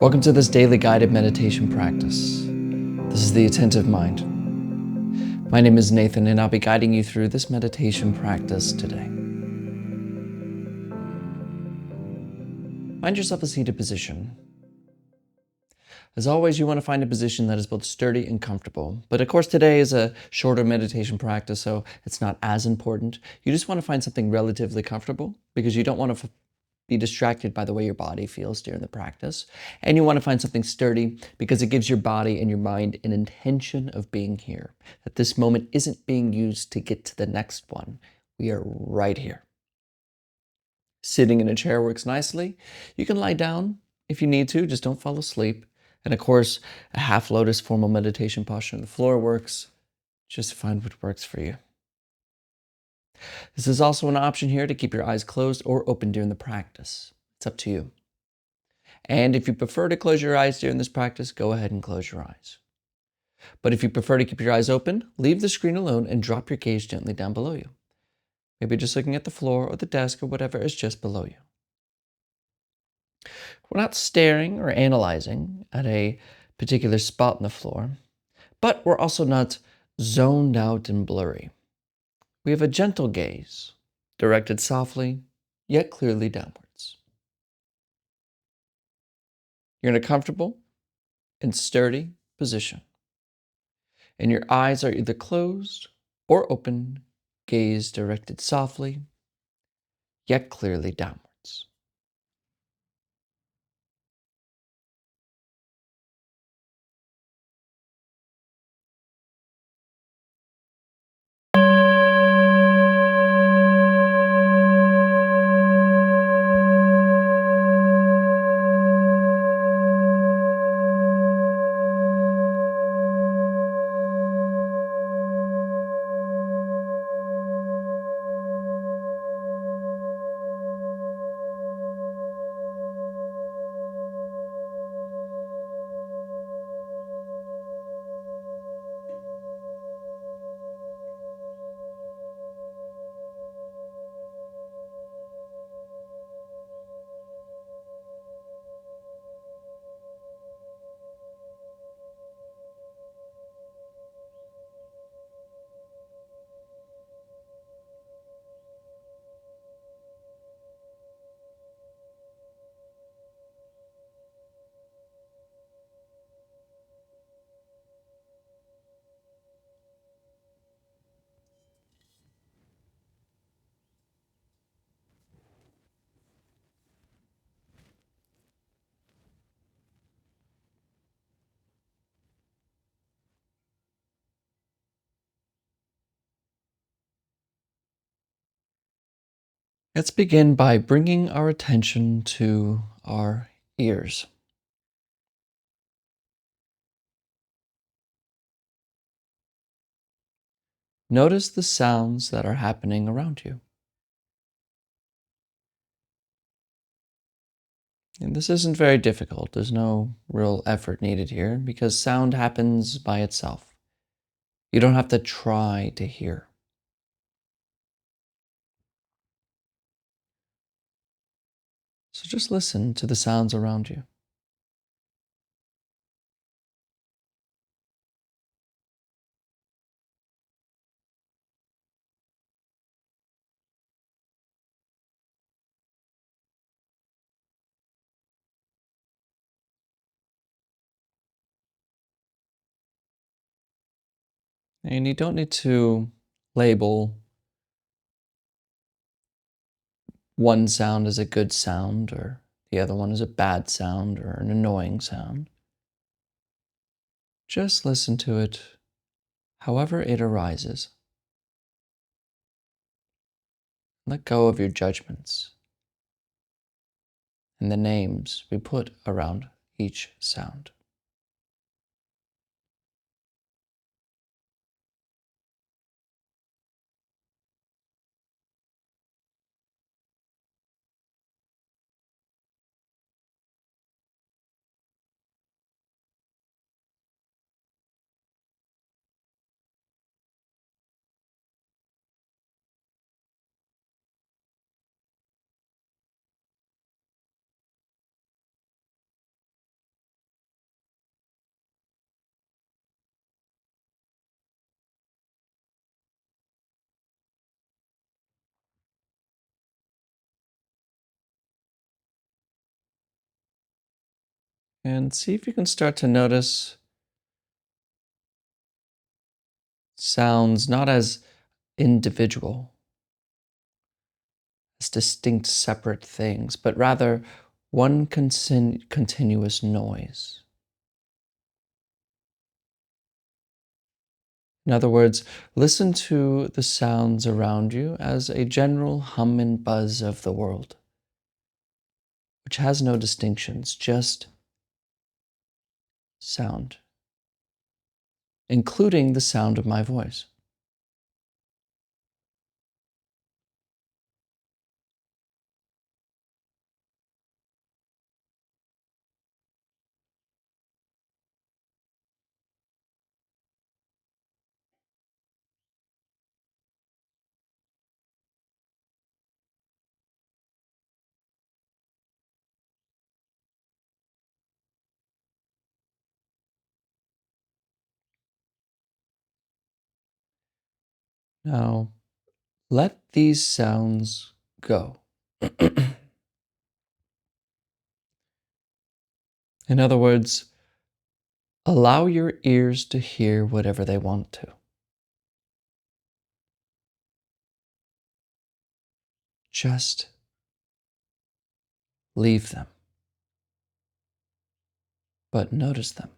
Welcome to this daily guided meditation practice. This is the Attentive Mind. My name is Nathan, and I'll be guiding you through this meditation practice today. Find yourself a seated position. As always, you want to find a position that is both sturdy and comfortable. But of course, today is a shorter meditation practice, so it's not as important. You just want to find something relatively comfortable because you don't want to be distracted by the way your body feels during the practice. And you want to find something sturdy because it gives your body and your mind an intention of being here, that this moment isn't being used to get to the next one. We are right here. Sitting in a chair works nicely. You can lie down if you need to, just don't fall asleep. And of course, a half lotus formal meditation posture on the floor works. Just find what works for you. This is also an option here to keep your eyes closed or open during the practice. It's up to you. And if you prefer to close your eyes during this practice, go ahead and close your eyes. But if you prefer to keep your eyes open, leave the screen alone and drop your gaze gently down below you. Maybe just looking at the floor or the desk or whatever is just below you. We're not staring or analyzing at a particular spot on the floor, but we're also not zoned out and blurry. We have a gentle gaze, directed softly, yet clearly downwards. You're in a comfortable and sturdy position, and your eyes are either closed or open, gaze directed softly, yet clearly downwards. Let's begin by bringing our attention to our ears. Notice the sounds that are happening around you. And this isn't very difficult. There's no real effort needed here because sound happens by itself. You don't have to try to hear. So just listen to the sounds around you. And you don't need to label one sound as a good sound or the other one as a bad sound or an annoying sound. Just listen to it however it arises. Let go of your judgments and the names we put around each sound. And see if you can start to notice sounds not as individual, as distinct separate things, but rather one continuous noise. In other words, listen to the sounds around you as a general hum and buzz of the world, which has no distinctions, just sound, including the sound of my voice. Now, let these sounds go. In other words, allow your ears to hear whatever they want to. Just leave them, but notice them.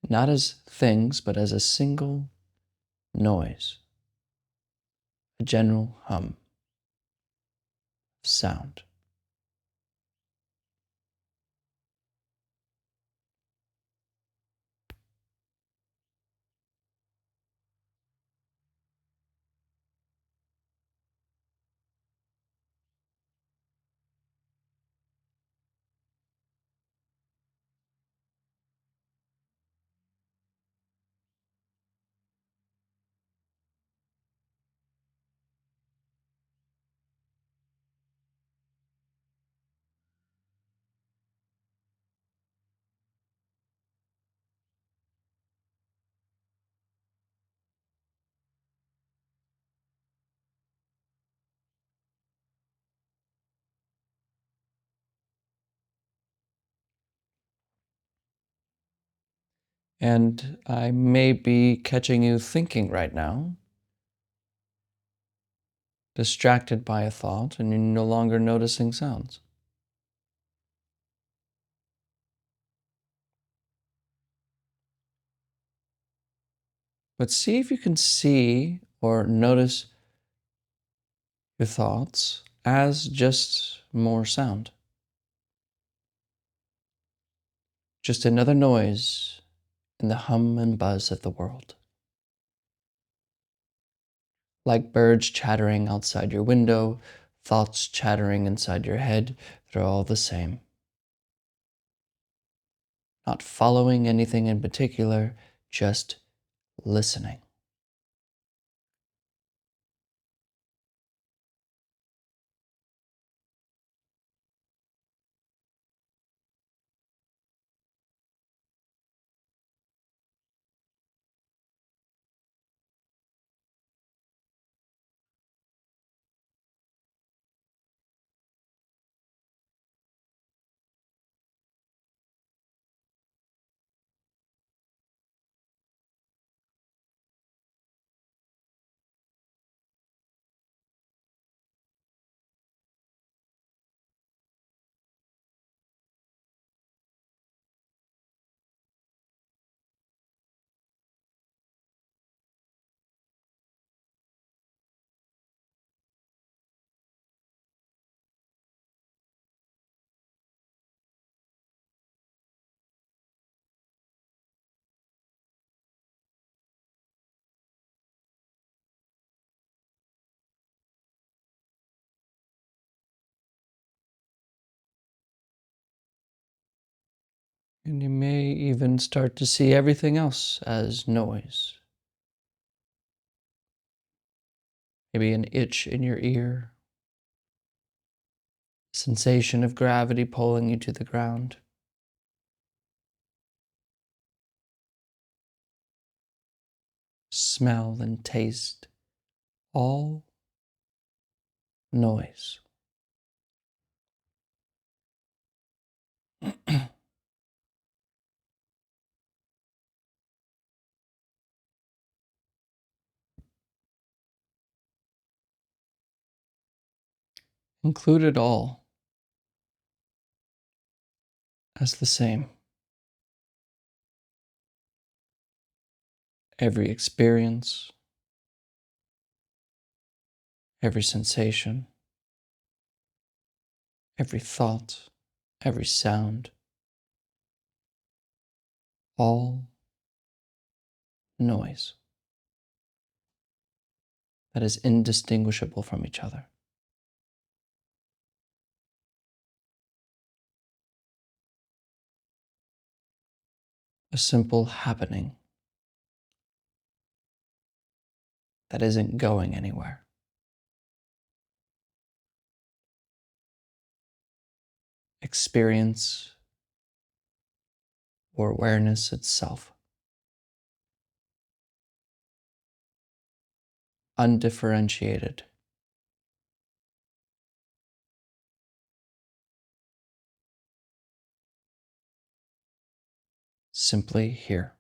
Not as things, but as a single noise, a general hum, sound. And I may be catching you thinking right now, distracted by a thought, and you're no longer noticing sounds. But see if you can see or notice your thoughts as just more sound. Just another noise in the hum and buzz of the world. Like birds chattering outside your window, thoughts chattering inside your head, they're all the same. Not following anything in particular, just listening. And you may even start to see everything else as noise. Maybe an itch in your ear, sensation of gravity pulling you to the ground, smell and taste, all noise. Include it all as the same. Every experience, every sensation, every thought, every sound, all noise that is indistinguishable from each other. A simple happening that isn't going anywhere. Experience or awareness itself. Undifferentiated. Simply here.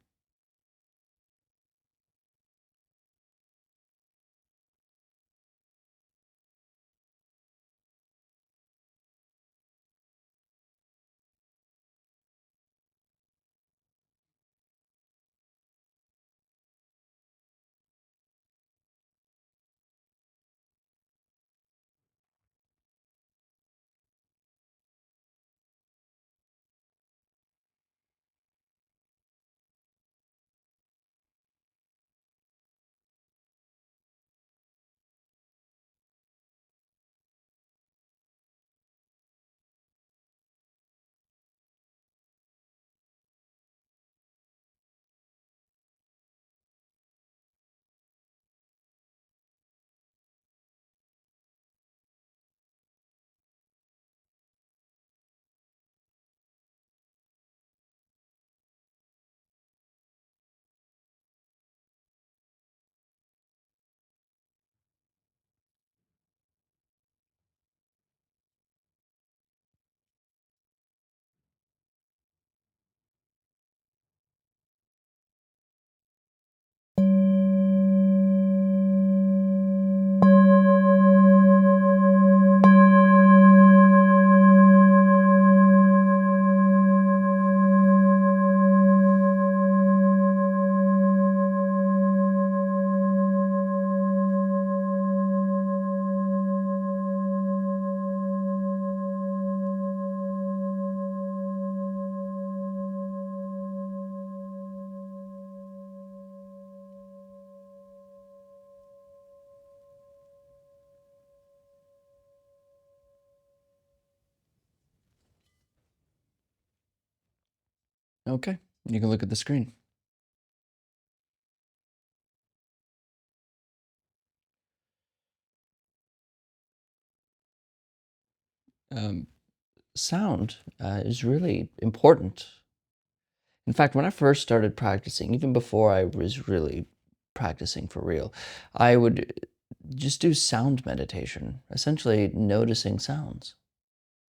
Okay, you can look at the screen. Um, Sound is really important. In fact, when I first started practicing, even before I was really practicing for real, I would just do sound meditation, essentially noticing sounds.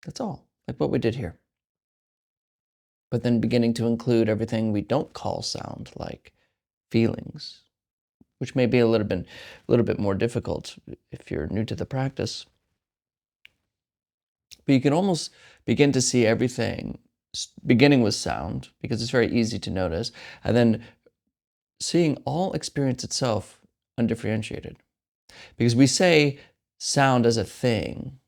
That's all, like what we did here. But then beginning to include everything we don't call sound, like feelings, which may be a little bit more difficult if you're new to the practice. But you can almost begin to see everything beginning with sound, because it's very easy to notice, and then seeing all experience itself undifferentiated. Because we say sound as a thing,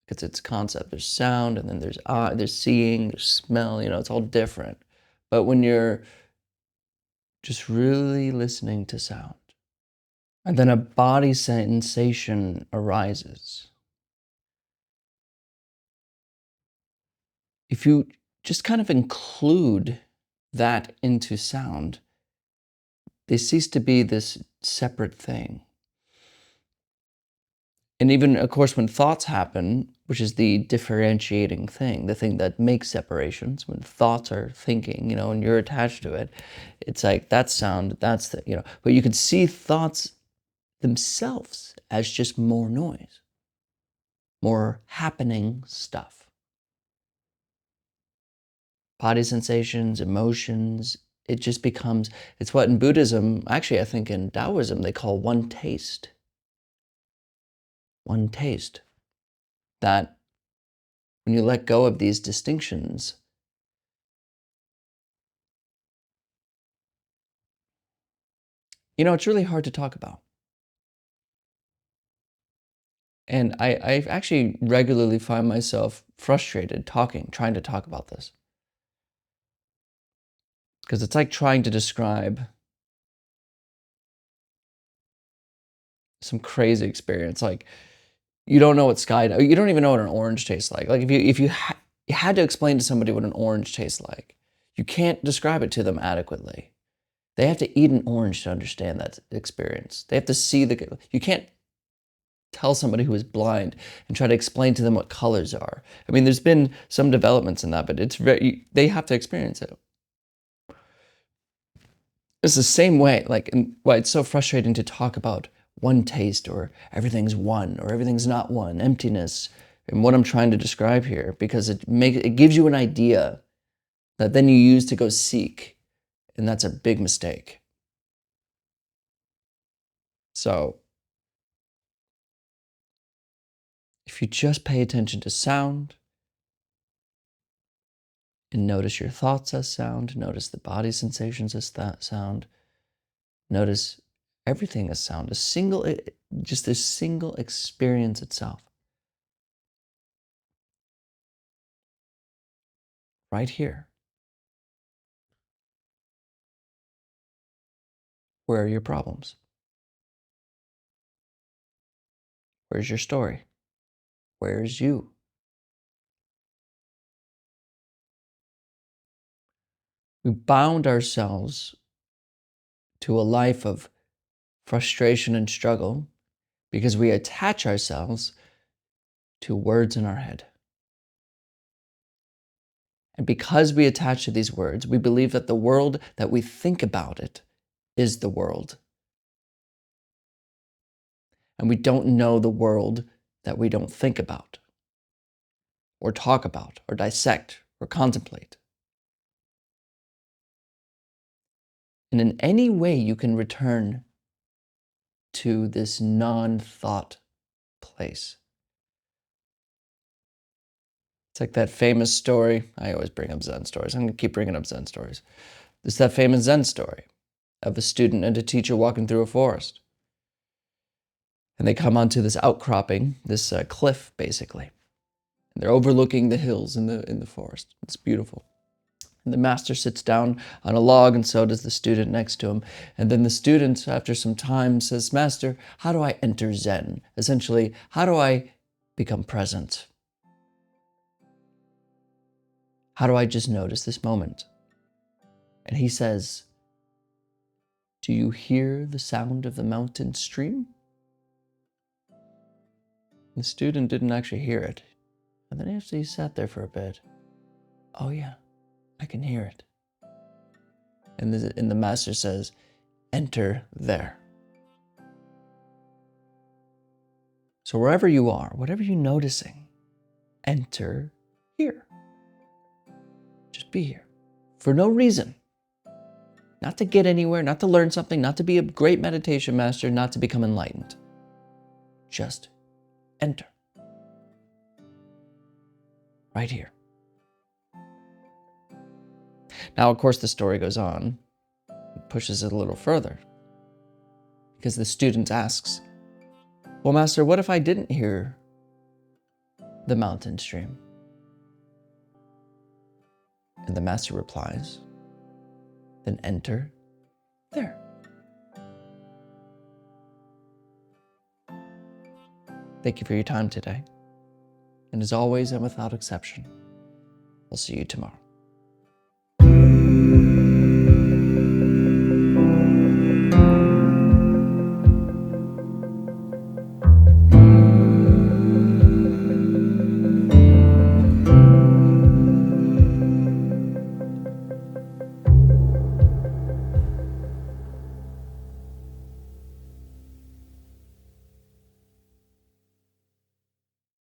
because it's concept. There's sound, and then there's seeing, there's smell, it's all different. But when you're just really listening to sound, and then a body sensation arises, if you just kind of include that into sound, they cease to be this separate thing. And even, of course, when thoughts happen, which is the differentiating thing, the thing that makes separations, when thoughts are thinking, and you're attached to it, it's like that's sound, that's but you can see thoughts themselves as just more noise, more happening stuff. Body sensations, emotions, it just becomes, it's what in Buddhism, actually, I think in Taoism, they call one taste. One taste. that when you let go of these distinctions, it's really hard to talk about. And I actually regularly find myself frustrated trying to talk about this. Because it's like trying to describe some crazy experience. Like, you don't know what you don't even know what an orange tastes like. Like, you had to explain to somebody what an orange tastes like, you can't describe it to them adequately. They have to eat an orange to understand that experience. They have to see you can't tell somebody who is blind and try to explain to them what colors are. I mean, there's been some developments in that, but they have to experience it. It's the same way, like, why it's so frustrating to talk about one taste, or everything's one, or everything's not one, emptiness, and what I'm trying to describe here, because it gives you an idea that then you use to go seek, and that's a big mistake. So, if you just pay attention to sound, and notice your thoughts as sound, notice the body sensations as that sound, notice everything as sound, just a single experience itself. Right here. Where are your problems? Where's your story? Where's you? We bound ourselves to a life of frustration and struggle because we attach ourselves to words in our head. And because we attach to these words, we believe that the world that we think about it is the world. And we don't know the world that we don't think about, or talk about, or dissect, or contemplate. And in any way you can return to this non-thought place. It's like that famous story. I always bring up Zen stories. I'm going to keep bringing up Zen stories. It's that famous Zen story of a student and a teacher walking through a forest. And they come onto this outcropping, this cliff, basically. And they're overlooking the hills in the forest. It's beautiful. And the master sits down on a log, and so does the student next to him. And then the student, after some time, says, "Master, how do I enter Zen?" Essentially, how do I become present? How do I just notice this moment? And he says, "Do you hear the sound of the mountain stream?" The student didn't actually hear it. And then after he sat there for a bit, "Oh yeah, I can hear it." And the master says, "Enter there." So wherever you are, whatever you're noticing, enter here. Just be here. For no reason. Not to get anywhere, not to learn something, not to be a great meditation master, not to become enlightened. Just enter. Right here. Now, of course, the story goes on, pushes it a little further, because the student asks, "Well, master, what if I didn't hear the mountain stream?" And the master replies, "Then enter there." Thank you for your time today. And as always, and without exception, I'll see you tomorrow.